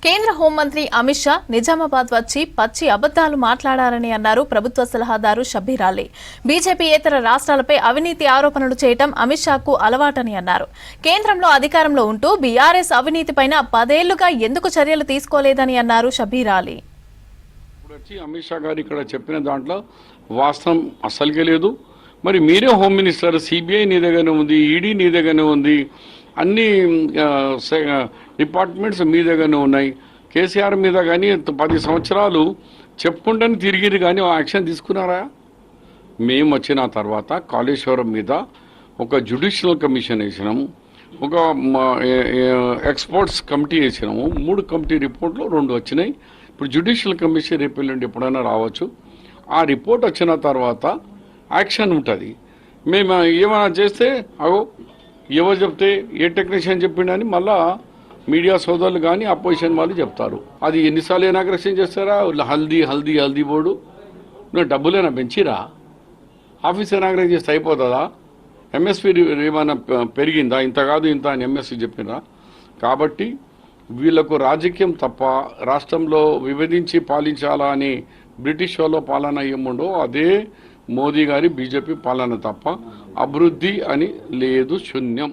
కేంద్ర హోంమంత్రి అమిత్ షా నిజామాబాద్ వచ్చి పచ్చి అబద్దాలు మాట్లాడారని అన్నారు ప్రభుత్వ సలహాదారు షబ్బీర్ అలీ. బీజేపీయేతర రాష్ట్రాలపై అవినీతి ఆరోపణలు చేయడం అమిత్ షాకు అలవాటని అన్నారు. కేంద్రంలో అధికారంలో ఉంటూ బీఆర్ఎస్ అవినీతిపైన 10 ఏళ్లుగా ఎందుకు చర్యలు తీసుకోలేదని అన్నారు షబ్బీర్ అలీ. అమిత్ షా గారు ఇక్కడ చెప్పిన దాంట్లో వాస్తవం అస్సలుగా లేదు. మరి మీరే హోమ్ మినిస్టర్, సిబిఐ నీ దగ్గరనే ఉంది, ఈడీ నీ దగ్గరనే ఉంది, అన్ని డిపార్ట్మెంట్స్ మీ దగ్గరనే ఉన్నాయి. కేసీఆర్ మీద కానీ 10 సంవత్సరాలు చెప్పుకుంటూనే తిరిగిరు కానీ యాక్షన్ తీసుకున్నారా? మేము వచ్చిన తర్వాత కాళేశ్వరం మీద ఒక జ్యుడిషియల్ కమిషన్ వేసినాము, ఒక ఎక్స్పర్ట్స్ కమిటీ వేసినాము. 3 కమిటీ రిపోర్ట్లు 2 వచ్చినాయి. ఇప్పుడు జ్యుడిషియల్ కమిషన్ రేపు ఎల్లుండి ఎప్పుడైనా రావచ్చు. ఆ రిపోర్ట్ వచ్చిన తర్వాత యాక్షన్ ఉంటుంది. మేము ఏమైనా చేస్తే అగో ఎవరు చెప్తే ఏ టెక్నీషియన్ చెప్పిండని మళ్ళా మీడియా సోదరులు కానీ అపోజిషన్ వాళ్ళు చెప్తారు. అది ఎన్నిసార్లు ఇనాగ్రేషన్ చేస్తారా? హల్దీ హల్దీ హల్దీ బోర్డు నువ్వు డబ్బులైనా పెంచిరా? ఆఫీస్ ఇనాగ్రేషన్ చేస్తే అయిపోతుందా? ఎంఎస్పీ ఏమైనా పెరిగిందా? ఇంత కాదు ఇంత అని ఎంఎస్పీ చెప్పినరా? కాబట్టి వీళ్లకు రాజకీయం తప్ప రాష్ట్రంలో విభజించి పాలించాలా అని బ్రిటిష్ వాళ్ళ పాలన ఏముండో అదే మోదీ గారి బీజేపీ పాలన తప్ప అభివృద్ధి అని లేదు, శూన్యం.